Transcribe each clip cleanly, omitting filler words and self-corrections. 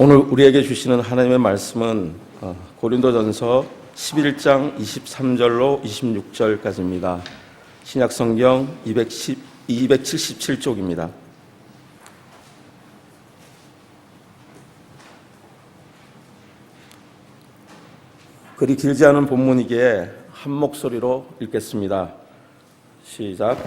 오늘 우리에게 주시는 하나님의 말씀은 고린도전서 11장 23절로 26절까지입니다. 신약성경 277쪽입니다. 그리 길지 않은 본문이기에 한 목소리로 읽겠습니다. 시작.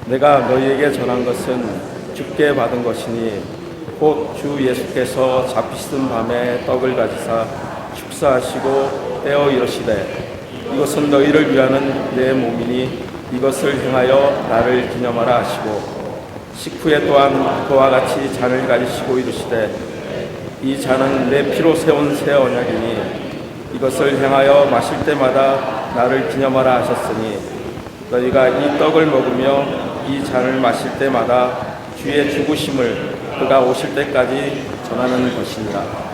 내가 너희에게 전한 것은 주께 받은 것이니 곧 주 예수께서 잡히시던 밤에 떡을 가지사 축사하시고 떼어 이르시되 이것은 너희를 위하는 내 몸이니 이것을 행하여 나를 기념하라 하시고 식후에 또한 그와 같이 잔을 가지시고 이르시되 이 잔은 내 피로 세운 새 언약이니 이것을 행하여 마실 때마다 나를 기념하라 하셨으니 너희가 이 떡을 먹으며 이 잔을 마실 때마다 주의 죽으심을 그가 오실 때까지 전하는 것이니라.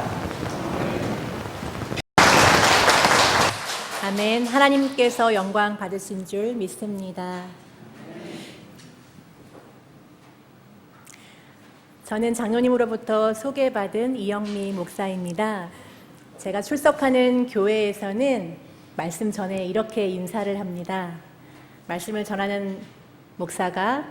아멘. 하나님께서 영광 받으신 줄 믿습니다. 저는 장로님으로부터 소개받은 이영미 목사입니다. 제가 출석하는 교회에서는 말씀 전에 이렇게 인사를 합니다. 말씀을 전하는 목사가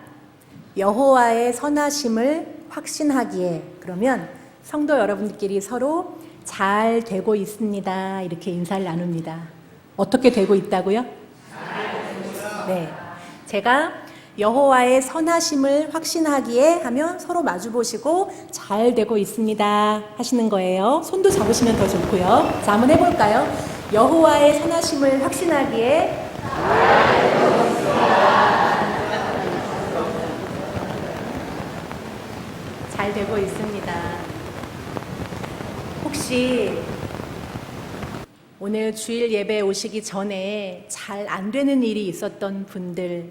여호와의 선하심을 확신하기에, 그러면 성도 여러분들끼리 서로 잘 되고 있습니다. 이렇게 인사를 나눕니다. 어떻게 되고 있다고요? 네, 제가 여호와의 선하심을 확신하기에 하면 서로 마주보시고 잘 되고 있습니다 하시는 거예요. 손도 잡으시면 더 좋고요. 자, 한번 해볼까요? 여호와의 선하심을 확신하기에 잘 되고 있습니다. 잘 되고 있습니다. 혹시 오늘 주일 예배 오시기 전에 잘 안 되는 일이 있었던 분들,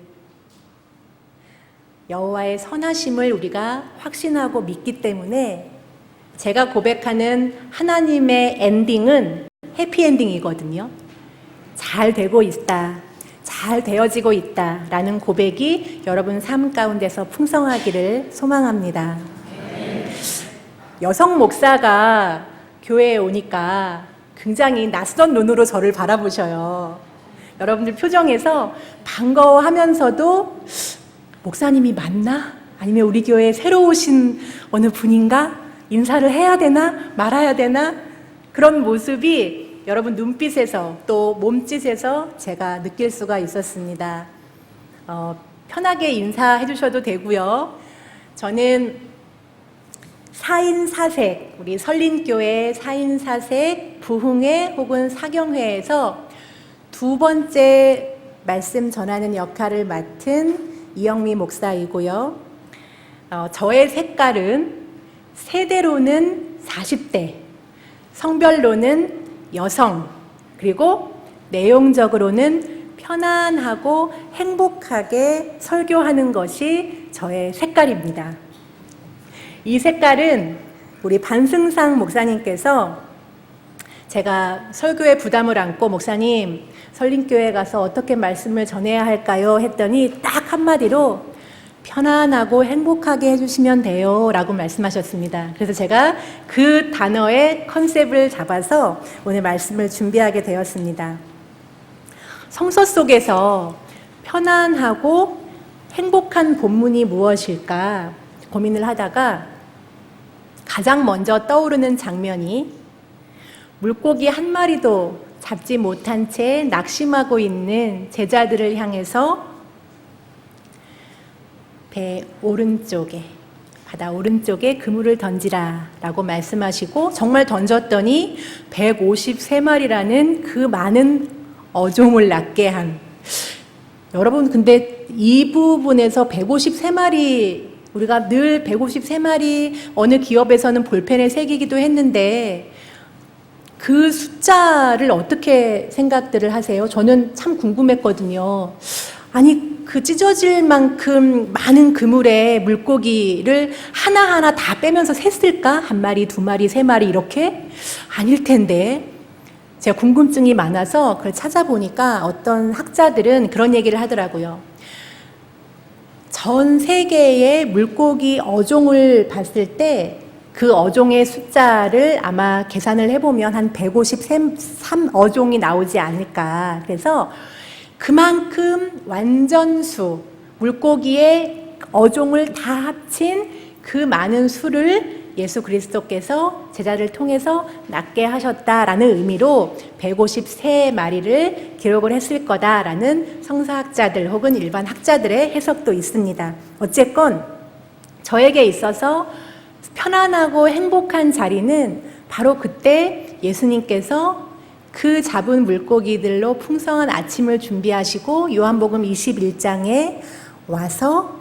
여호와의 선하심을 우리가 확신하고 믿기 때문에 제가 고백하는 하나님의 엔딩은 해피엔딩이거든요. 잘 되고 있다, 잘 되어지고 있다 라는 고백이 여러분 삶 가운데서 풍성하기를 소망합니다. 여성 목사가 교회에 오니까 굉장히 낯선 눈으로 저를 바라보셔요. 여러분들 표정에서 반가워하면서도 목사님이 맞나? 아니면 우리 교회에 새로 오신 어느 분인가? 인사를 해야 되나? 말아야 되나? 그런 모습이 여러분 눈빛에서 또 몸짓에서 제가 느낄 수가 있었습니다. 편하게 인사해 주셔도 되고요. 저는 4인 4색, 우리 설린교회 4인 4색 부흥회 혹은 사경회에서 두 번째 말씀 전하는 역할을 맡은 이영미 목사이고요. 저의 색깔은 세대로는 40대, 성별로는 여성, 그리고 내용적으로는 편안하고 행복하게 설교하는 것이 저의 색깔입니다. 이 색깔은 우리 반승상 목사님께서 제가 설교에 부담을 안고 목사님 설린교회 가서 어떻게 말씀을 전해야 할까요? 했더니 딱 한마디로 편안하고 행복하게 해주시면 돼요 라고 말씀하셨습니다. 그래서 제가 그 단어의 컨셉을 잡아서 오늘 말씀을 준비하게 되었습니다. 성서 속에서 편안하고 행복한 본문이 무엇일까 고민을 하다가 가장 먼저 떠오르는 장면이 물고기 한 마리도 잡지 못한 채 낙심하고 있는 제자들을 향해서 배 오른쪽에, 바다 오른쪽에 그물을 던지라 라고 말씀하시고 정말 던졌더니 153마리라는 그 많은 어종을 낳게 한, 여러분 근데 이 부분에서 153마리, 우리가 늘 153마리 어느 기업에서는 볼펜에 새기기도 했는데 그 숫자를 어떻게 생각들을 하세요? 저는 참 궁금했거든요. 아니 그 찢어질 만큼 많은 그물에 물고기를 하나하나 다 빼면서 셌을까? 한 마리, 두 마리, 세 마리 이렇게? 아닐 텐데. 제가 궁금증이 많아서 그걸 찾아보니까 어떤 학자들은 그런 얘기를 하더라고요. 전 세계의 물고기 어종을 봤을 때 그 어종의 숫자를 아마 계산을 해보면 한 153 어종이 나오지 않을까. 그래서 그만큼 완전수, 물고기의 어종을 다 합친 그 많은 수를 예수 그리스도께서 제자를 통해서 낳게 하셨다라는 의미로 153마리를 기록을 했을 거다라는 성서학자들 혹은 일반 학자들의 해석도 있습니다. 어쨌건 저에게 있어서 편안하고 행복한 자리는 바로 그때 예수님께서 그 잡은 물고기들로 풍성한 아침을 준비하시고 요한복음 21장에 와서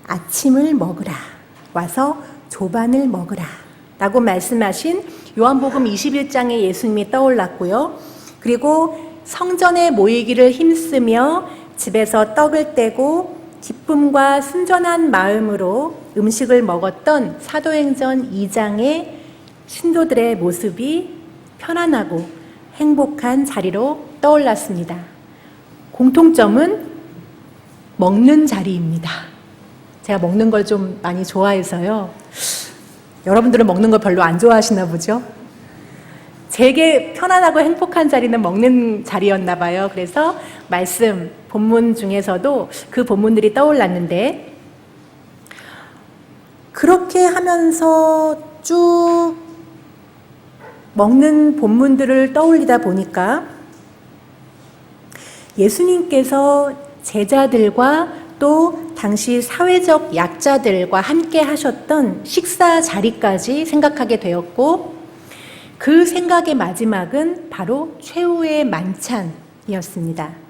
아침을 먹으라, 와서 조반을 먹으라 라고 말씀하신 요한복음 21장에 예수님이 떠올랐고요. 그리고 성전에 모이기를 힘쓰며 집에서 떡을 떼고 기쁨과 순전한 마음으로 음식을 먹었던 사도행전 2장의 신도들의 모습이 편안하고 행복한 자리로 떠올랐습니다. 공통점은 먹는 자리입니다. 제가 먹는 걸 좀 많이 좋아해서요. 여러분들은 먹는 걸 별로 안 좋아하시나 보죠? 제게 편안하고 행복한 자리는 먹는 자리였나 봐요. 그래서 말씀, 본문 중에서도 그 본문들이 떠올랐는데 그렇게 하면서 쭉 먹는 본문들을 떠올리다 보니까 예수님께서 제자들과 또 당시 사회적 약자들과 함께 하셨던 식사 자리까지 생각하게 되었고 그 생각의 마지막은 바로 최후의 만찬이었습니다.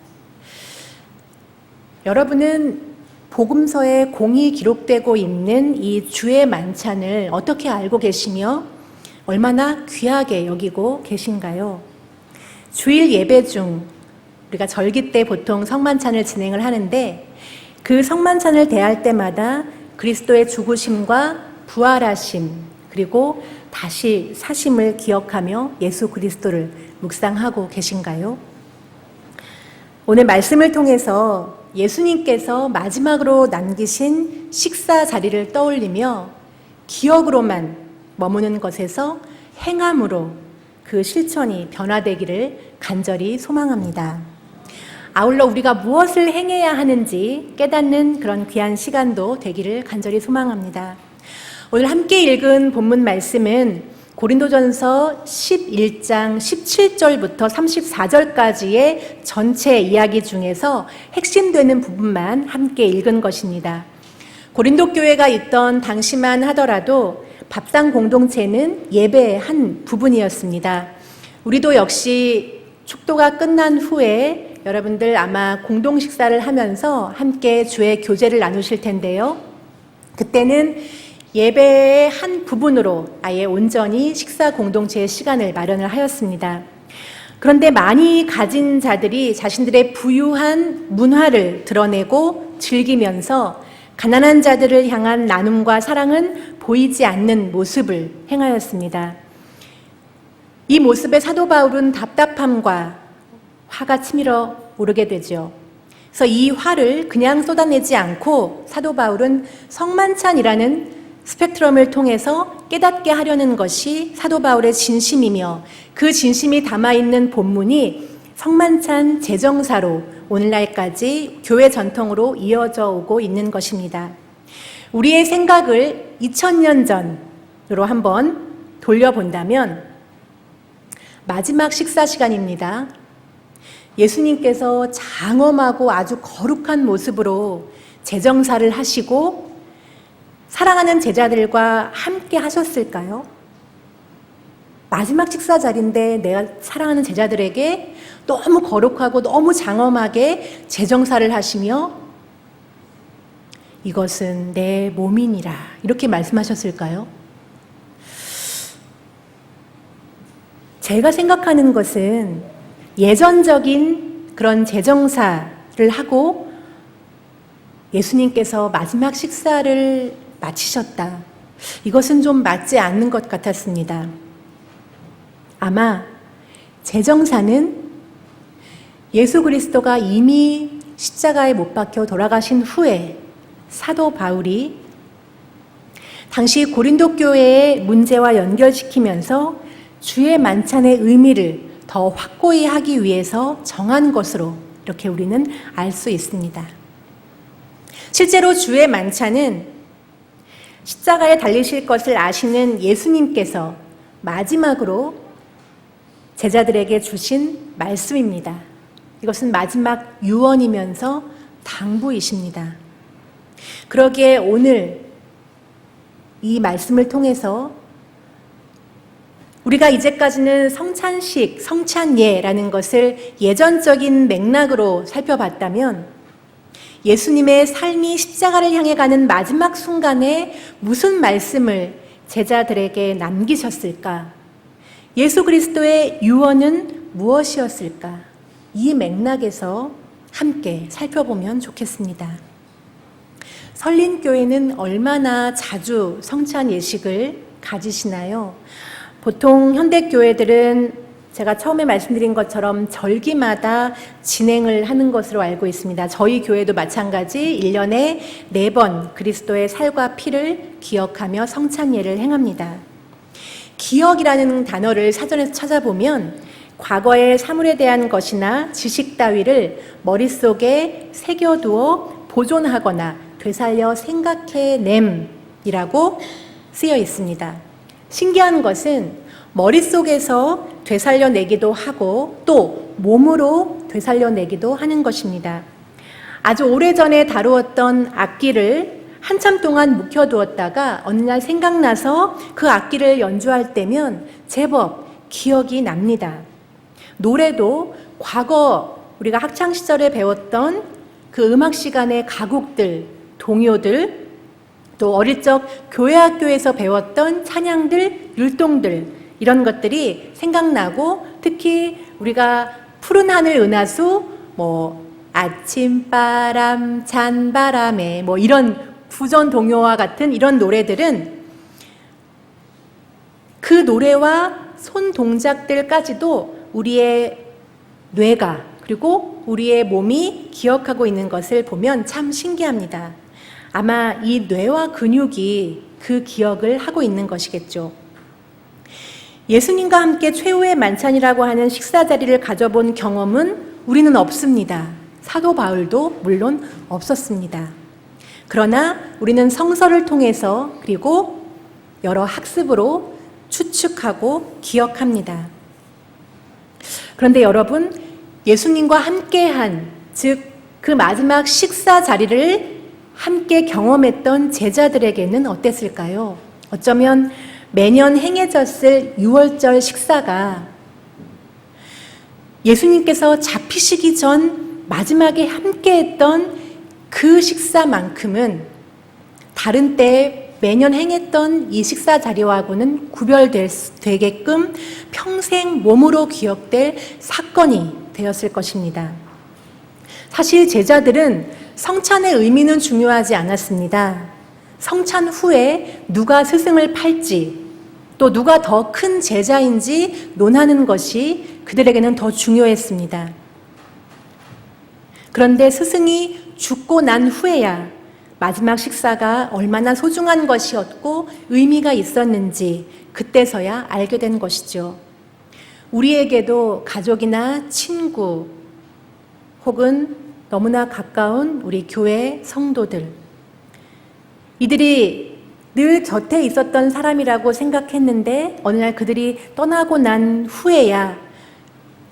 여러분은 복음서에 공이 기록되고 있는 이 주의 만찬을 어떻게 알고 계시며 얼마나 귀하게 여기고 계신가요? 주일 예배 중 우리가 절기 때 보통 성만찬을 진행을 하는데 그 성만찬을 대할 때마다 그리스도의 죽으심과 부활하심 그리고 다시 사심을 기억하며 예수 그리스도를 묵상하고 계신가요? 오늘 말씀을 통해서 예수님께서 마지막으로 남기신 식사 자리를 떠올리며 기억으로만 머무는 것에서 행함으로 그 실천이 변화되기를 간절히 소망합니다. 아울러 우리가 무엇을 행해야 하는지 깨닫는 그런 귀한 시간도 되기를 간절히 소망합니다. 오늘 함께 읽은 본문 말씀은 고린도전서 11장 17절부터 34절까지의 전체 이야기 중에서 핵심되는 부분만 함께 읽은 것입니다. 고린도 교회가 있던 당시만 하더라도 밥상 공동체는 예배의 한 부분이었습니다. 우리도 역시 축도가 끝난 후에 여러분들 아마 공동 식사를 하면서 함께 주의 교제를 나누실 텐데요. 그때는 예배의 한 부분으로 아예 온전히 식사 공동체의 시간을 마련을 하였습니다. 그런데 많이 가진 자들이 자신들의 부유한 문화를 드러내고 즐기면서 가난한 자들을 향한 나눔과 사랑은 보이지 않는 모습을 행하였습니다. 이 모습에 사도 바울은 답답함과 화가 치밀어 오르게 되죠. 그래서 이 화를 그냥 쏟아내지 않고 사도 바울은 성만찬이라는 스펙트럼을 통해서 깨닫게 하려는 것이 사도 바울의 진심이며 그 진심이 담아있는 본문이 성만찬 제정사로 오늘날까지 교회 전통으로 이어져 오고 있는 것입니다. 우리의 생각을 2000년 전으로 한번 돌려본다면 마지막 식사 시간입니다. 예수님께서 장엄하고 아주 거룩한 모습으로 제정사를 하시고 사랑하는 제자들과 함께 하셨을까요? 마지막 식사 자리인데 내가 사랑하는 제자들에게 너무 거룩하고 너무 장엄하게 제정사를 하시며 이것은 내 몸이니라 이렇게 말씀하셨을까요? 제가 생각하는 것은 예전적인 그런 제정사를 하고 예수님께서 마지막 식사를 마치셨다. 이것은 좀 맞지 않는 것 같았습니다. 아마 제정사는 예수 그리스도가 이미 십자가에 못 박혀 돌아가신 후에 사도 바울이 당시 고린도 교회의 문제와 연결시키면서 주의 만찬의 의미를 더 확고히 하기 위해서 정한 것으로 이렇게 우리는 알 수 있습니다. 실제로 주의 만찬은 십자가에 달리실 것을 아시는 예수님께서 마지막으로 제자들에게 주신 말씀입니다. 이것은 마지막 유언이면서 당부이십니다. 그러기에 오늘 이 말씀을 통해서 우리가 이제까지는 성찬식, 성찬예라는 것을 예전적인 맥락으로 살펴봤다면 예수님의 삶이 십자가를 향해 가는 마지막 순간에 무슨 말씀을 제자들에게 남기셨을까? 예수 그리스도의 유언은 무엇이었을까? 이 맥락에서 함께 살펴보면 좋겠습니다. 설린교회는 얼마나 자주 성찬 예식을 가지시나요? 보통 현대교회들은 제가 처음에 말씀드린 것처럼 절기마다 진행을 하는 것으로 알고 있습니다. 저희 교회도 마찬가지 1년에 4번 그리스도의 살과 피를 기억하며 성찬예를 행합니다. 기억이라는 단어를 사전에서 찾아보면 과거의 사물에 대한 것이나 지식 따위를 머릿속에 새겨두어 보존하거나 되살려 생각해냄이라고 쓰여 있습니다. 신기한 것은 머릿속에서 되살려내기도 하고 또 몸으로 되살려내기도 하는 것입니다. 아주 오래전에 다루었던 악기를 한참 동안 묵혀두었다가 어느 날 생각나서 그 악기를 연주할 때면 제법 기억이 납니다. 노래도 과거 우리가 학창시절에 배웠던 그 음악 시간의 가곡들, 동요들, 또 어릴 적 교회 학교에서 배웠던 찬양들, 율동들 이런 것들이 생각나고 특히 우리가 푸른 하늘 은하수, 아침바람, 찬바람에 이런 구전 동요와 같은 이런 노래들은 그 노래와 손 동작들까지도 우리의 뇌가 그리고 우리의 몸이 기억하고 있는 것을 보면 참 신기합니다. 아마 이 뇌와 근육이 그 기억을 하고 있는 것이겠죠. 예수님과 함께 최후의 만찬이라고 하는 식사 자리를 가져본 경험은 우리는 없습니다. 사도 바울도 물론 없었습니다. 그러나 우리는 성서를 통해서 그리고 여러 학습으로 추측하고 기억합니다. 그런데 여러분, 예수님과 함께한, 즉 그 마지막 식사 자리를 함께 경험했던 제자들에게는 어땠을까요? 어쩌면 매년 행해졌을 6월절 식사가 예수님께서 잡히시기 전 마지막에 함께했던 그 식사만큼은 다른 때에 매년 행했던 이 식사 자리와는 구별되게끔 평생 몸으로 기억될 사건이 되었을 것입니다. 사실 제자들은 성찬의 의미는 중요하지 않았습니다. 성찬 후에 누가 스승을 팔지 또 누가 더 큰 제자인지 논하는 것이 그들에게는 더 중요했습니다. 그런데 스승이 죽고 난 후에야 마지막 식사가 얼마나 소중한 것이었고 의미가 있었는지 그때서야 알게 된 것이죠. 우리에게도 가족이나 친구 혹은 너무나 가까운 우리 교회 성도들, 이들이 늘 곁에 있었던 사람이라고 생각했는데 어느 날 그들이 떠나고 난 후에야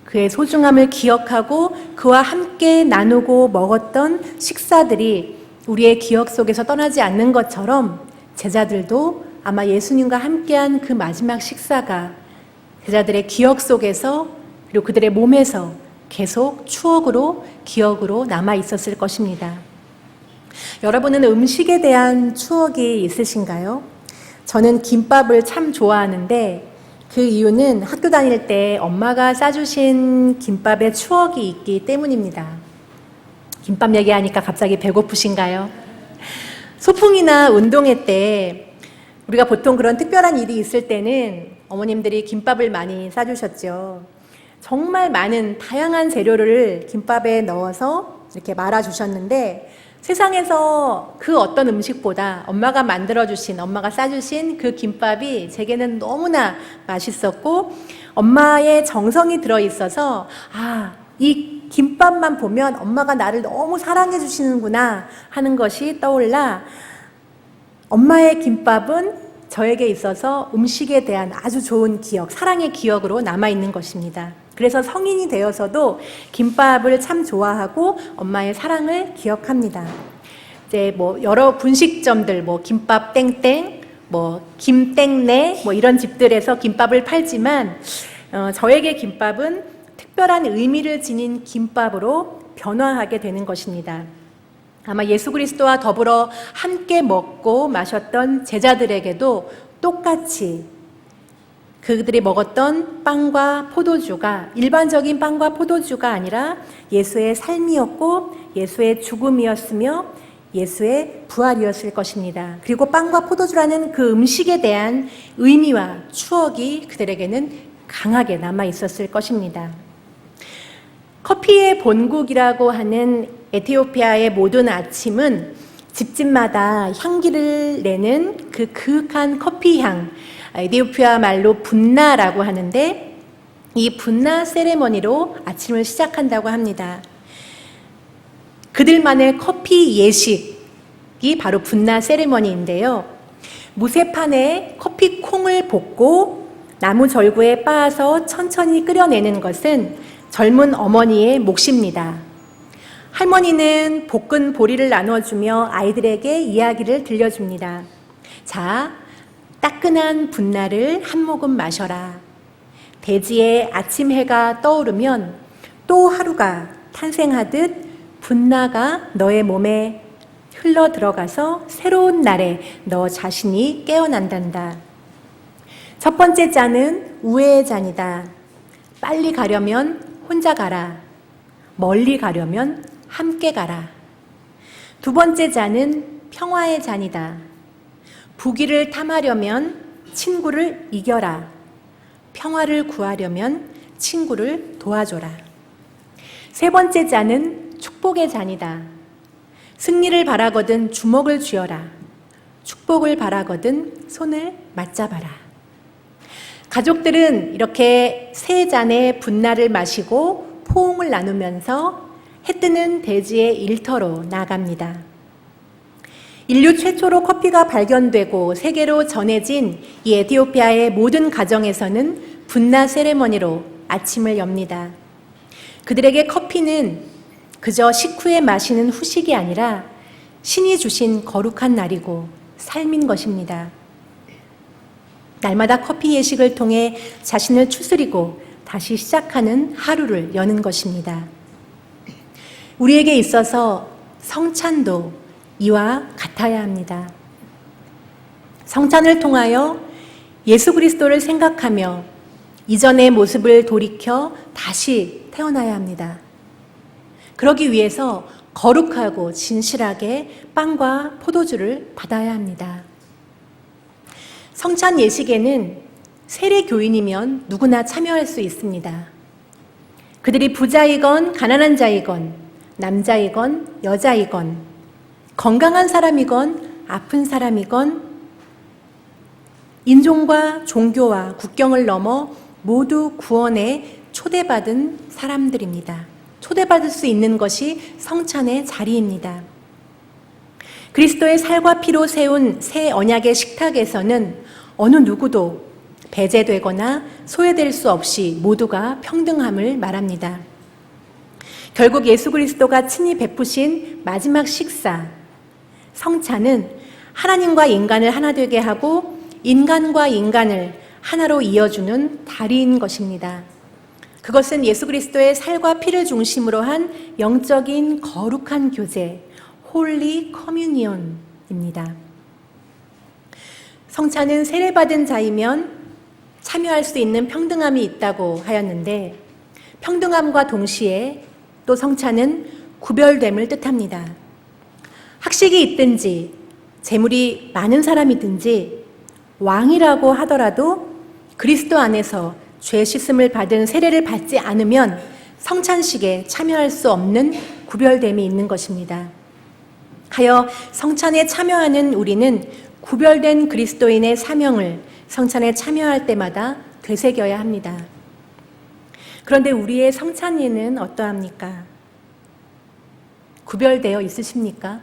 그의 소중함을 기억하고 그와 함께 나누고 먹었던 식사들이 우리의 기억 속에서 떠나지 않는 것처럼 제자들도 아마 예수님과 함께한 그 마지막 식사가 제자들의 기억 속에서 그리고 그들의 몸에서 계속 추억으로 기억으로 남아 있었을 것입니다. 여러분은 음식에 대한 추억이 있으신가요? 저는 김밥을 참 좋아하는데 그 이유는 학교 다닐 때 엄마가 싸주신 김밥에 추억이 있기 때문입니다. 김밥 얘기하니까 갑자기 배고프신가요? 소풍이나 운동회 때 우리가 보통 그런 특별한 일이 있을 때는 어머님들이 김밥을 많이 싸주셨죠. 정말 많은 다양한 재료를 김밥에 넣어서 이렇게 말아주셨는데 세상에서 그 어떤 음식보다 엄마가 만들어주신, 엄마가 싸주신 그 김밥이 제게는 너무나 맛있었고, 엄마의 정성이 들어있어서, 이 김밥만 보면 엄마가 나를 너무 사랑해 주시는구나 하는 것이 떠올라, 엄마의 김밥은 저에게 있어서 음식에 대한 아주 좋은 기억, 사랑의 기억으로 남아있는 것입니다. 그래서 성인이 되어서도 김밥을 참 좋아하고 엄마의 사랑을 기억합니다. 이제 여러 분식점들, 김밥 땡땡, 김땡네, 이런 집들에서 김밥을 팔지만, 저에게 김밥은 특별한 의미를 지닌 김밥으로 변화하게 되는 것입니다. 아마 예수 그리스도와 더불어 함께 먹고 마셨던 제자들에게도 똑같이 그들이 먹었던 빵과 포도주가 일반적인 빵과 포도주가 아니라 예수의 삶이었고 예수의 죽음이었으며 예수의 부활이었을 것입니다. 그리고 빵과 포도주라는 그 음식에 대한 의미와 추억이 그들에게는 강하게 남아 있었을 것입니다. 커피의 본국이라고 하는 에티오피아의 모든 아침은 집집마다 향기를 내는 그 그윽한 커피 향, 에티오피아 말로 분나라고 하는데, 이 분나 세레머니로 아침을 시작한다고 합니다. 그들만의 커피 예식이 바로 분나 세레머니인데요. 무쇠판에 커피 콩을 볶고 나무 절구에 빻아서 천천히 끓여내는 것은 젊은 어머니의 몫입니다. 할머니는 볶은 보리를 나눠주며 아이들에게 이야기를 들려줍니다. 자, 따끈한 분나를 한 모금 마셔라. 대지에 아침 해가 떠오르면 또 하루가 탄생하듯 분나가 너의 몸에 흘러 들어가서 새로운 날에 너 자신이 깨어난단다. 첫 번째 잔은 우애의 잔이다. 빨리 가려면 혼자 가라. 멀리 가려면 함께 가라. 두 번째 잔은 평화의 잔이다. 부귀를 탐하려면 친구를 이겨라. 평화를 구하려면 친구를 도와줘라. 세 번째 잔은 축복의 잔이다. 승리를 바라거든 주먹을 쥐어라. 축복을 바라거든 손을 맞잡아라. 가족들은 이렇게 세 잔의 분나를 마시고 포옹을 나누면서 해 뜨는 대지의 일터로 나갑니다. 인류 최초로 커피가 발견되고 세계로 전해진 이 에티오피아의 모든 가정에서는 분나 세레머니로 아침을 엽니다. 그들에게 커피는 그저 식후에 마시는 후식이 아니라 신이 주신 거룩한 날이고 삶인 것입니다. 날마다 커피 예식을 통해 자신을 추스리고 다시 시작하는 하루를 여는 것입니다. 우리에게 있어서 성찬도 이와 같아야 합니다. 성찬을 통하여 예수 그리스도를 생각하며 이전의 모습을 돌이켜 다시 태어나야 합니다. 그러기 위해서 거룩하고 진실하게 빵과 포도주를 받아야 합니다. 성찬 예식에는 세례 교인이면 누구나 참여할 수 있습니다. 그들이 부자이건 가난한 자이건 남자이건 여자이건 건강한 사람이건 아픈 사람이건 인종과 종교와 국경을 넘어 모두 구원에 초대받은 사람들입니다. 초대받을 수 있는 것이 성찬의 자리입니다. 그리스도의 살과 피로 세운 새 언약의 식탁에서는 어느 누구도 배제되거나 소외될 수 없이 모두가 평등함을 말합니다. 결국 예수 그리스도가 친히 베푸신 마지막 식사, 성찬은 하나님과 인간을 하나 되게 하고 인간과 인간을 하나로 이어주는 다리인 것입니다. 그것은 예수 그리스도의 살과 피를 중심으로 한 영적인 거룩한 교제, 홀리 커뮤니온입니다. 성찬은 세례받은 자이면 참여할 수 있는 평등함이 있다고 하였는데, 평등함과 동시에 또 성찬은 구별됨을 뜻합니다. 학식이 있든지 재물이 많은 사람이든지 왕이라고 하더라도 그리스도 안에서 죄 씻음을 받은 세례를 받지 않으면 성찬식에 참여할 수 없는 구별됨이 있는 것입니다. 하여 성찬에 참여하는 우리는 구별된 그리스도인의 사명을 성찬에 참여할 때마다 되새겨야 합니다. 그런데 우리의 성찬예는 어떠합니까? 구별되어 있으십니까?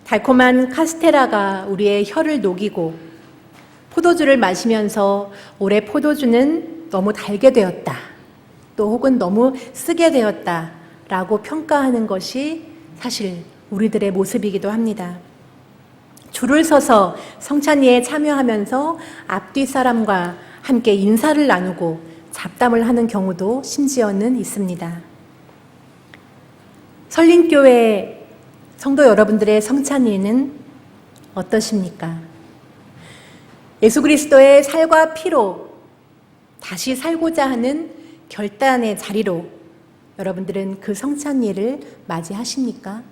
달콤한 카스테라가 우리의 혀를 녹이고 포도주를 마시면서 올해 포도주는 너무 달게 되었다. 또 혹은 너무 쓰게 되었다. 라고 평가하는 것이 사실 우리들의 모습이기도 합니다. 줄을 서서 성찬예에 참여하면서 앞뒤 사람과 함께 인사를 나누고 잡담을 하는 경우도 심지어는 있습니다. 설린교회 성도 여러분들의 성찬예는 어떠십니까? 예수 그리스도의 살과 피로 다시 살고자 하는 결단의 자리로 여러분들은 그 성찬예를 맞이하십니까?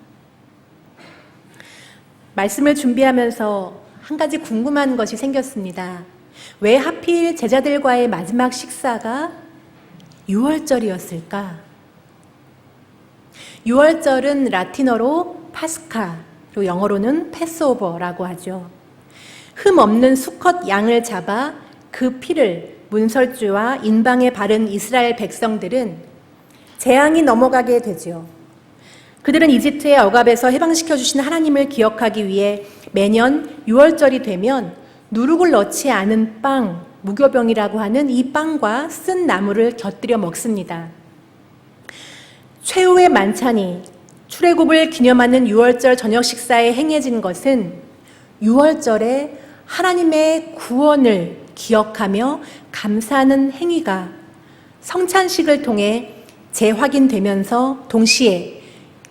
말씀을 준비하면서 한 가지 궁금한 것이 생겼습니다. 왜 하필 제자들과의 마지막 식사가 6월절이었을까? 6월절은 라틴어로 파스카, 그리고 영어로는 패스오버라고 하죠. 흠 없는 수컷 양을 잡아 그 피를 문설주와 인방에 바른 이스라엘 백성들은 재앙이 넘어가게 되죠. 그들은 이집트의 억압에서 해방시켜 주신 하나님을 기억하기 위해 매년 6월절이 되면 누룩을 넣지 않은 빵, 무교병이라고 하는 이 빵과 쓴 나물을 곁들여 먹습니다. 최후의 만찬이 출애굽을 기념하는 6월절 저녁 식사에 행해진 것은 6월절에 하나님의 구원을 기억하며 감사하는 행위가 성찬식을 통해 재확인되면서 동시에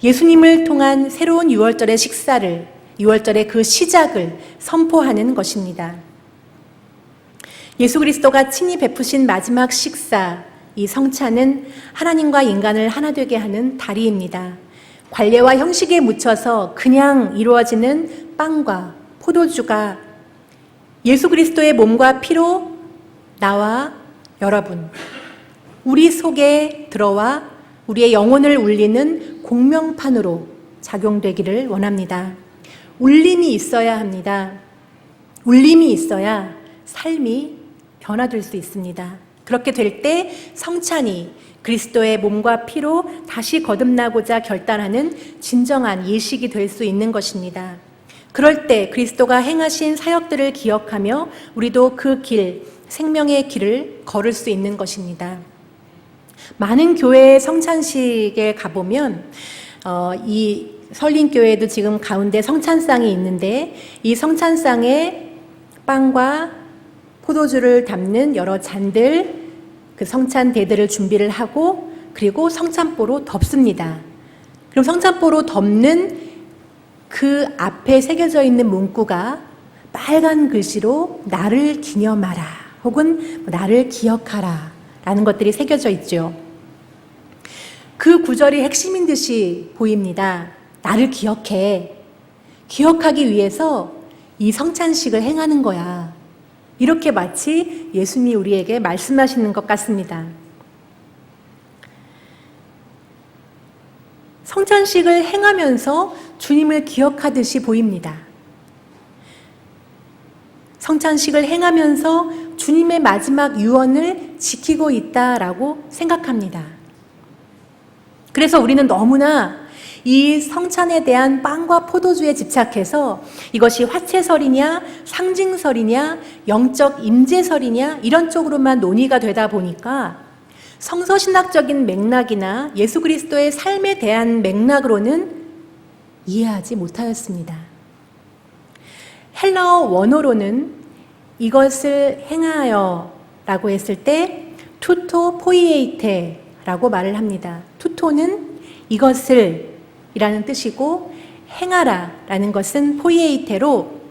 예수님을 통한 새로운 6월절의 식사를, 6월절의 그 시작을 선포하는 것입니다. 예수 그리스도가 친히 베푸신 마지막 식사, 이 성찬은 하나님과 인간을 하나 되게 하는 다리입니다. 관례와 형식에 묻혀서 그냥 이루어지는 빵과 포도주가 예수 그리스도의 몸과 피로 나와 여러분, 우리 속에 들어와 우리의 영혼을 울리는 공명판으로 작용되기를 원합니다. 울림이 있어야 합니다. 울림이 있어야 삶이 변화될 수 있습니다. 그렇게 될 때 성찬이 그리스도의 몸과 피로 다시 거듭나고자 결단하는 진정한 예식이 될 수 있는 것입니다. 그럴 때 그리스도가 행하신 사역들을 기억하며 우리도 그 길, 생명의 길을 걸을 수 있는 것입니다. 많은 교회의 성찬식에 가보면 이 설린교회도 지금 가운데 성찬상이 있는데 이 성찬상에 빵과 포도주를 담는 여러 잔들, 그 성찬대들을 준비를 하고 그리고 성찬보로 덮습니다. 그럼 성찬보로 덮는 그 앞에 새겨져 있는 문구가 빨간 글씨로 나를 기념하라 혹은 나를 기억하라 라는 것들이 새겨져 있죠. 그 구절이 핵심인 듯이 보입니다. 나를 기억해. 기억하기 위해서 이 성찬식을 행하는 거야. 이렇게 마치 예수님이 우리에게 말씀하시는 것 같습니다. 성찬식을 행하면서 주님을 기억하듯이 보입니다. 성찬식을 행하면서 주님의 마지막 유언을 지키고 있다라고 생각합니다. 그래서 우리는 너무나 이 성찬에 대한 빵과 포도주에 집착해서 이것이 화채설이냐 상징설이냐 영적 임재설이냐 이런 쪽으로만 논의가 되다 보니까 성서신학적인 맥락이나 예수 그리스도의 삶에 대한 맥락으로는 이해하지 못하였습니다. 헬라어 원어로는 이것을 행하여 라고 했을 때 투토 포이에이테 라고 말을 합니다. 투토는 이것을 이라는 뜻이고 행하라 라는 것은 포이에이테로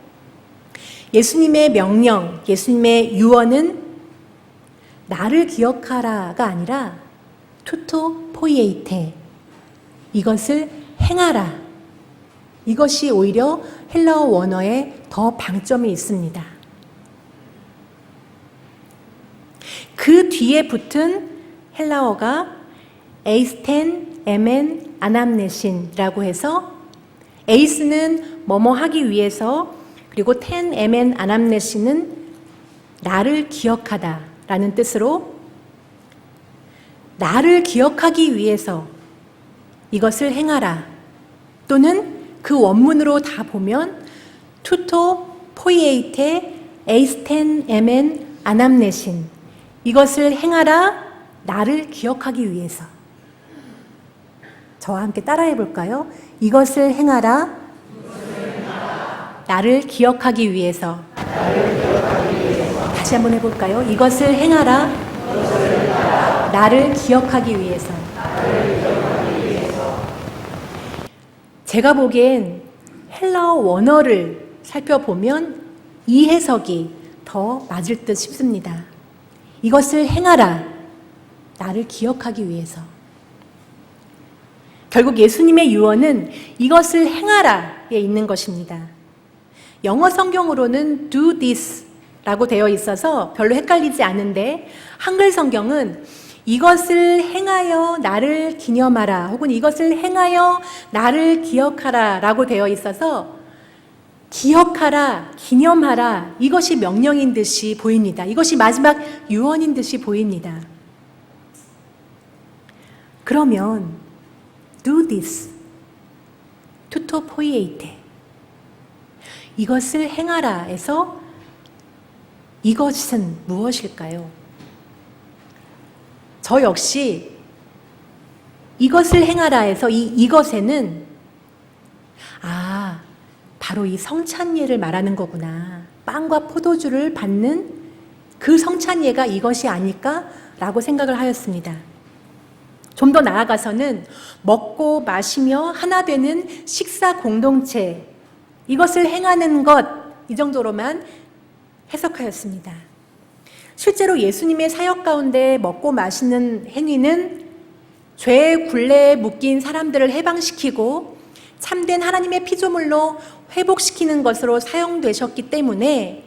예수님의 명령, 예수님의 유언은 나를 기억하라가 아니라 투토 포이에이테 이것을 행하라 이것이 오히려 헬라어 원어에 더 방점이 있습니다. 그 뒤에 붙은 헬라어가 에이스텐, 에멘, 아남네신이라고 해서 에이스는 뭐뭐 하기 위해서, 그리고 텐 에멘 아남네신은 나를 기억하다 라는 뜻으로 나를 기억하기 위해서 이것을 행하라, 또는 그 원문으로 다 보면 투토 포이에이테 에이스텐 에멘 아남네신, 이것을 행하라, 나를 기억하기 위해서. 저와 함께 따라해 볼까요? 이것을 행하라, 나를 기억하기 위해서. 다시 한번 해볼까요? 이것을 행하라, 나를 기억하기 위해서. 제가 보기엔 헬라어 원어를 살펴보면 이 해석이 더 맞을 듯 싶습니다. 이것을 행하라, 나를 기억하기 위해서. 결국 예수님의 유언은 이것을 행하라에 있는 것입니다. 영어 성경으로는 do this 라고 되어 있어서 별로 헷갈리지 않은데, 한글 성경은 이것을 행하여 나를 기념하라, 혹은 이것을 행하여 나를 기억하라 라고 되어 있어서 기억하라, 기념하라, 이것이 명령인 듯이 보입니다. 이것이 마지막 유언인 듯이 보입니다. 그러면 do this, tuto poiete, 이것을 행하라에서 이것은 무엇일까요? 저 역시 이것을 행하라에서 이것에는 바로 이 성찬예를 말하는 거구나, 빵과 포도주를 받는 그 성찬예가 이것이 아닐까라고 생각을 하였습니다. 좀 더 나아가서는 먹고 마시며 하나 되는 식사 공동체, 이것을 행하는 것, 이 정도로만 해석하였습니다. 실제로 예수님의 사역 가운데 먹고 마시는 행위는 죄의 굴레에 묶인 사람들을 해방시키고 참된 하나님의 피조물로 회복시키는 것으로 사용되셨기 때문에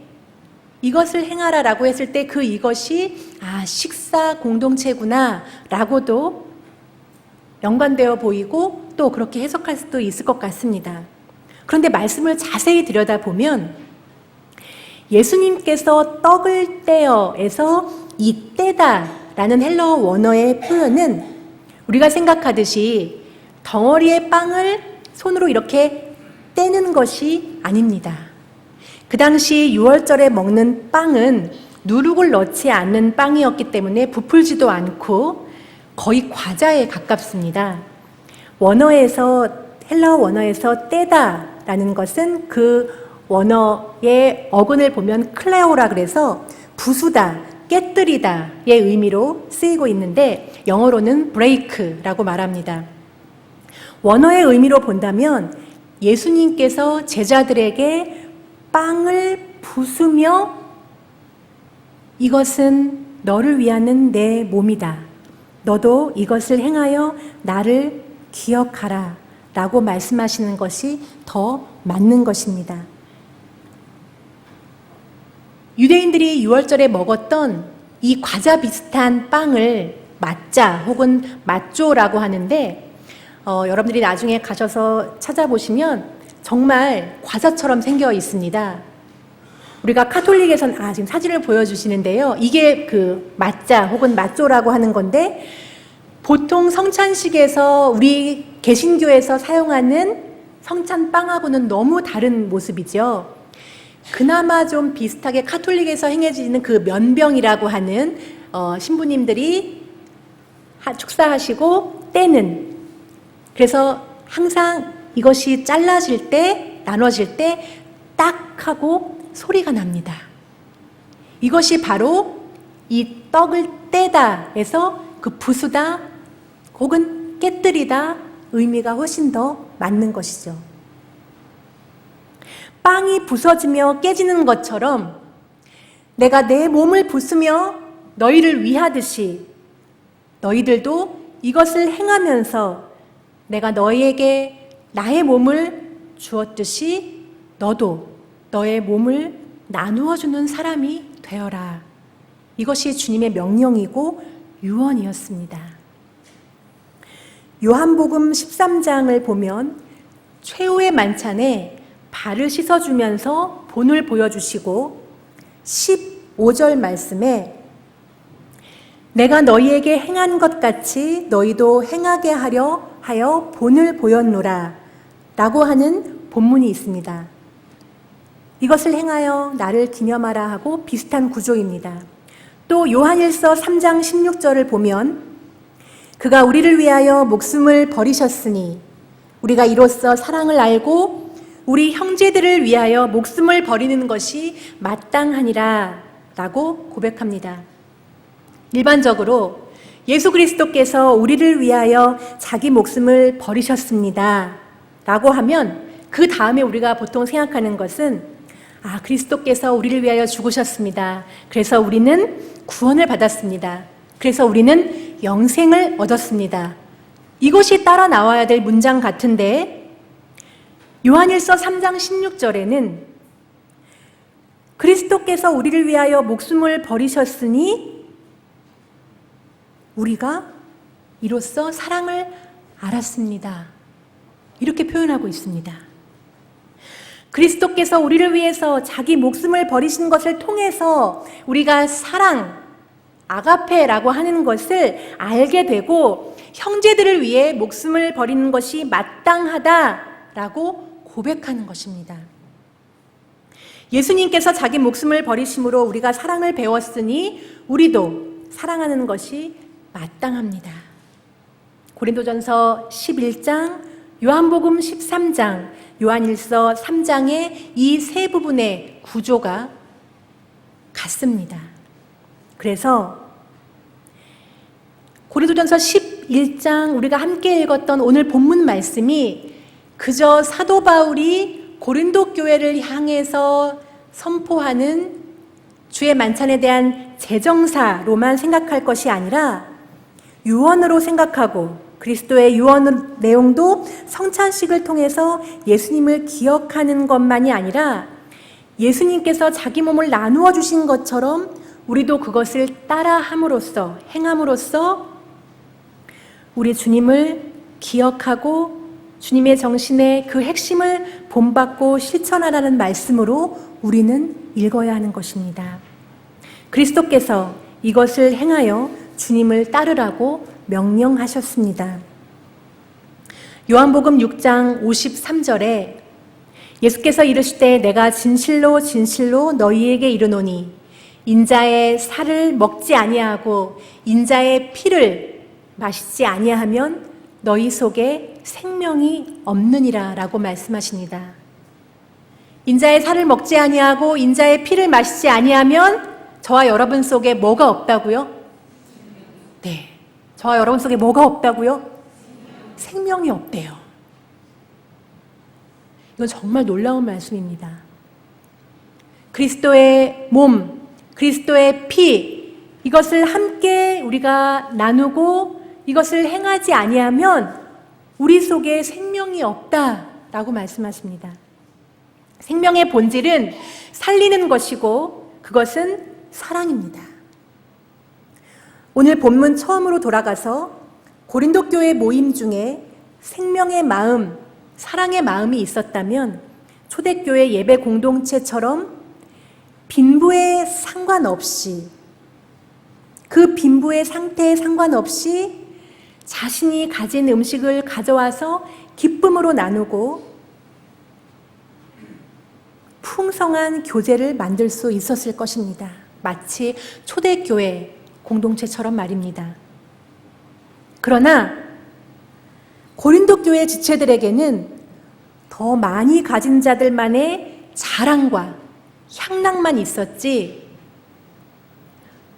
이것을 행하라라고 했을 때 그 이것이 식사 공동체구나 라고도 연관되어 보이고 또 그렇게 해석할 수도 있을 것 같습니다. 그런데 말씀을 자세히 들여다보면 예수님께서 떡을 떼어에서 이 떼다라는 헬라어 원어의 표현은 우리가 생각하듯이 덩어리의 빵을 손으로 이렇게 떼는 것이 아닙니다. 그 당시 유월절에 먹는 빵은 누룩을 넣지 않는 빵이었기 때문에 부풀지도 않고 거의 과자에 가깝습니다. 헬라어 원어에서 떼다라는 것은 그 원어의 어근을 보면 클레오라 그래서 부수다, 깨뜨리다의 의미로 쓰이고 있는데 영어로는 break라고 말합니다. 원어의 의미로 본다면 예수님께서 제자들에게 빵을 부수며 이것은 너를 위하는 내 몸이다, 너도 이것을 행하여 나를 기억하라 라고 말씀하시는 것이 더 맞는 것입니다. 유대인들이 유월절에 먹었던 이 과자 비슷한 빵을 마짜 혹은 마쪼라고 하는데 여러분들이 나중에 가셔서 찾아보시면 정말 과자처럼 생겨 있습니다. 우리가 카톨릭에서는 지금 사진을 보여주시는데요. 이게 그 마짜 혹은 마쪼라고 하는 건데 보통 성찬식에서 우리 개신교에서 사용하는 성찬빵하고는 너무 다른 모습이죠. 그나마 좀 비슷하게 카톨릭에서 행해지는 그 면병이라고 하는 신부님들이 축사하시고 떼는, 그래서 항상 이것이 잘라질 때, 나눠질 때 딱 하고 소리가 납니다. 이것이 바로 이 떡을 떼다에서 그 부수다 혹은 깨뜨리다 의미가 훨씬 더 맞는 것이죠. 빵이 부서지며 깨지는 것처럼 내가 내 몸을 부수며 너희를 위하듯이 너희들도 이것을 행하면서 내가 너희에게 나의 몸을 주었듯이 너도 너의 몸을 나누어 주는 사람이 되어라. 이것이 주님의 명령이고 유언이었습니다. 요한복음 13장을 보면 최후의 만찬에 발을 씻어주면서 본을 보여주시고 15절 말씀에 내가 너희에게 행한 것 같이 너희도 행하게 하려 하여 본을 보였노라 라고 하는 본문이 있습니다. 이것을 행하여 나를 기념하라 하고 비슷한 구조입니다. 또 요한일서 3장 16절을 보면 그가 우리를 위하여 목숨을 버리셨으니 우리가 이로써 사랑을 알고 우리 형제들을 위하여 목숨을 버리는 것이 마땅하니라 라고 고백합니다. 일반적으로 예수 그리스도께서 우리를 위하여 자기 목숨을 버리셨습니다 라고 하면 그 다음에 우리가 보통 생각하는 것은 그리스도께서 우리를 위하여 죽으셨습니다. 그래서 우리는 구원을 받았습니다. 그래서 우리는 영생을 얻었습니다. 이것이 따라 나와야 될 문장 같은데 요한일서 3장 16절에는 그리스도께서 우리를 위하여 목숨을 버리셨으니 우리가 이로써 사랑을 알았습니다. 이렇게 표현하고 있습니다. 그리스도께서 우리를 위해서 자기 목숨을 버리신 것을 통해서 우리가 사랑, 아가페라고 하는 것을 알게 되고 형제들을 위해 목숨을 버리는 것이 마땅하다라고 고백하는 것입니다. 예수님께서 자기 목숨을 버리심으로 우리가 사랑을 배웠으니 우리도 사랑하는 것이 마땅합니다. 고린도전서 11장, 요한복음 13장, 요한일서 3장의 이 세 부분의 구조가 같습니다. 그래서 고린도전서 11장 우리가 함께 읽었던 오늘 본문 말씀이 그저 사도 바울이 고린도 교회를 향해서 선포하는 주의 만찬에 대한 제정사로만 생각할 것이 아니라 유언으로 생각하고 그리스도의 유언 내용도 성찬식을 통해서 예수님을 기억하는 것만이 아니라 예수님께서 자기 몸을 나누어 주신 것처럼 우리도 그것을 따라함으로써 행함으로써 우리 주님을 기억하고 주님의 정신의 그 핵심을 본받고 실천하라는 말씀으로 우리는 읽어야 하는 것입니다. 그리스도께서 이것을 행하여 주님을 따르라고 명령하셨습니다. 요한복음 6장 53절에 예수께서 이르시되 내가 진실로 진실로 너희에게 이르노니 인자의 살을 먹지 아니하고 인자의 피를 마시지 아니하면 너희 속에 생명이 없느니라 라고 말씀하십니다. 인자의 살을 먹지 아니하고 인자의 피를 마시지 아니하면 저와 여러분 속에 뭐가 없다고요? 네, 저와 여러분 속에 뭐가 없다고요? 생명이 없대요. 이건 정말 놀라운 말씀입니다. 그리스도의 몸, 그리스도의 피, 이것을 함께 우리가 나누고 이것을 행하지 아니하면 우리 속에 생명이 없다라고 말씀하십니다. 생명의 본질은 살리는 것이고 그것은 사랑입니다. 오늘 본문 처음으로 돌아가서 고린도 교회 모임 중에 생명의 마음, 사랑의 마음이 있었다면 초대교회 예배 공동체처럼 빈부에 상관없이 그 빈부의 상태에 상관없이 자신이 가진 음식을 가져와서 기쁨으로 나누고 풍성한 교제를 만들 수 있었을 것입니다. 마치 초대교회 공동체처럼 말입니다. 그러나 고린도 교회 지체들에게는 더 많이 가진 자들만의 자랑과 향락만 있었지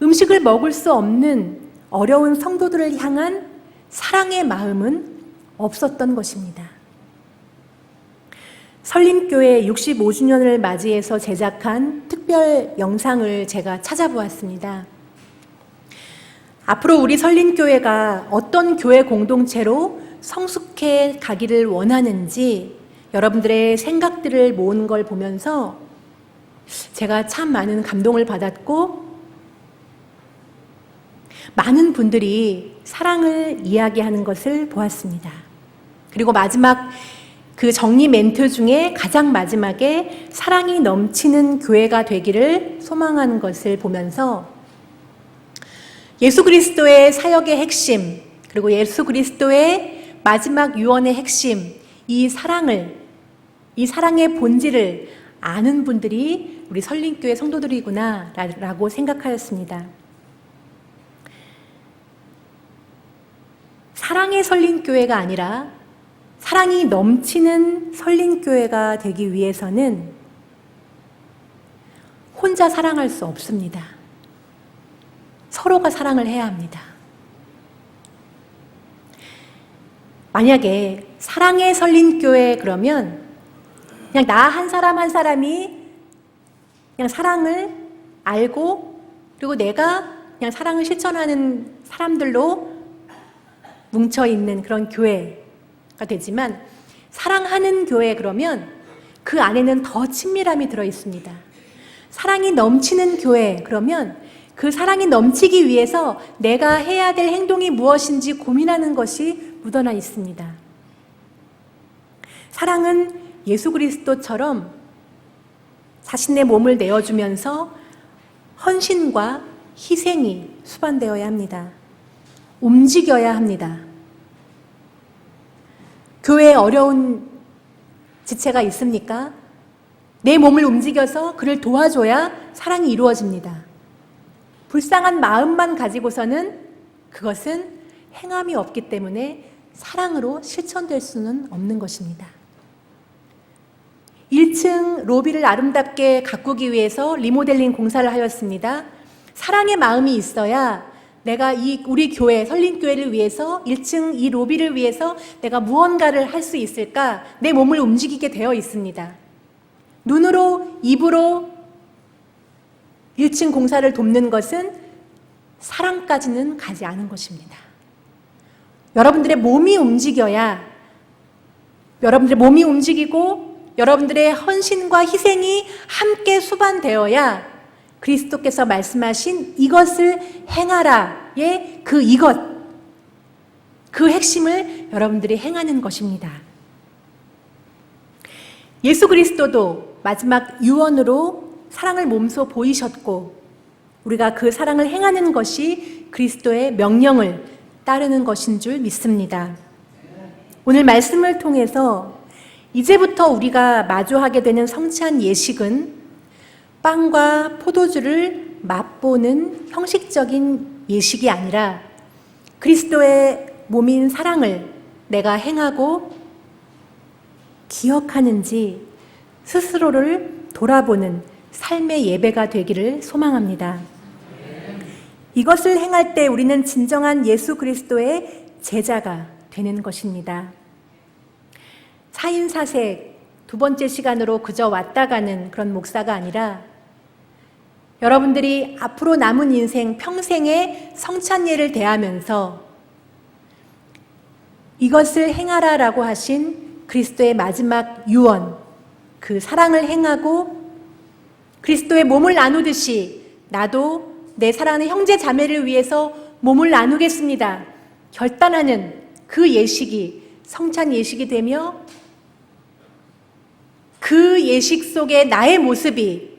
음식을 먹을 수 없는 어려운 성도들을 향한 사랑의 마음은 없었던 것입니다. 설림교회 65주년을 맞이해서 제작한 특별 영상을 제가 찾아보았습니다. 앞으로 우리 설림교회가 어떤 교회 공동체로 성숙해 가기를 원하는지 여러분들의 생각들을 모은 걸 보면서 제가 참 많은 감동을 받았고 많은 분들이 사랑을 이야기하는 것을 보았습니다. 그리고 마지막 그 정리 멘트 중에 가장 마지막에 사랑이 넘치는 교회가 되기를 소망하는 것을 보면서 예수 그리스도의 사역의 핵심, 그리고 예수 그리스도의 마지막 유언의 핵심, 이 사랑의 본질을 아는 분들이 우리 설린교회 성도들이구나 라고 생각하였습니다. 사랑의 설린교회가 아니라 사랑이 넘치는 설린교회가 되기 위해서는 혼자 사랑할 수 없습니다. 서로가 사랑을 해야 합니다. 만약에 사랑의 설린교회 그러면 그냥 나 한 사람 한 사람이 그냥 사랑을 알고 그리고 내가 그냥 사랑을 실천하는 사람들로 뭉쳐있는 그런 교회가 되지만 사랑하는 교회 그러면 그 안에는 더 친밀함이 들어있습니다. 사랑이 넘치는 교회 그러면 그 사랑이 넘치기 위해서 내가 해야 될 행동이 무엇인지 고민하는 것이 묻어나 있습니다. 사랑은 예수 그리스도처럼 자신의 몸을 내어주면서 헌신과 희생이 수반되어야 합니다. 움직여야 합니다. 교회에 어려운 지체가 있습니까? 내 몸을 움직여서 그를 도와줘야 사랑이 이루어집니다. 불쌍한 마음만 가지고서는 그것은 행함이 없기 때문에 사랑으로 실천될 수는 없는 것입니다. 1층 로비를 아름답게 가꾸기 위해서 리모델링 공사를 하였습니다. 사랑의 마음이 있어야 내가 우리 교회, 설린교회를 위해서 1층 이 로비를 위해서 내가 무언가를 할 수 있을까? 내 몸을 움직이게 되어 있습니다. 눈으로, 입으로 1층 공사를 돕는 것은 사랑까지는 가지 않은 것입니다. 여러분들의 몸이 움직여야, 여러분들의 몸이 움직이고 여러분들의 헌신과 희생이 함께 수반되어야 그리스도께서 말씀하신 이것을 행하라의 그 핵심을 여러분들이 행하는 것입니다. 예수 그리스도도 마지막 유언으로 사랑을 몸소 보이셨고 우리가 그 사랑을 행하는 것이 그리스도의 명령을 따르는 것인 줄 믿습니다. 오늘 말씀을 통해서 이제부터 우리가 마주하게 되는 성찬 예식은 빵과 포도주를 맛보는 형식적인 예식이 아니라 그리스도의 몸인 사랑을 내가 행하고 기억하는지 스스로를 돌아보는 삶의 예배가 되기를 소망합니다. 이것을 행할 때 우리는 진정한 예수 그리스도의 제자가 되는 것입니다. 4인사색 두 번째 시간으로 그저 왔다 가는 그런 목사가 아니라 여러분들이 앞으로 남은 인생 평생의 성찬예를 대하면서 이것을 행하라라고 하신 그리스도의 마지막 유언, 그 사랑을 행하고 그리스도의 몸을 나누듯이 나도 내 사랑하는 형제 자매를 위해서 몸을 나누겠습니다. 결단하는 그 예식이 성찬 예식이 되며 그 예식 속에 나의 모습이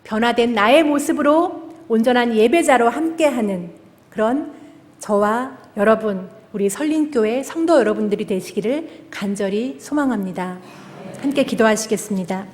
변화된 나의 모습으로 온전한 예배자로 함께하는 그런 저와 여러분, 우리 설린교회 성도 여러분들이 되시기를 간절히 소망합니다. 함께 기도하시겠습니다.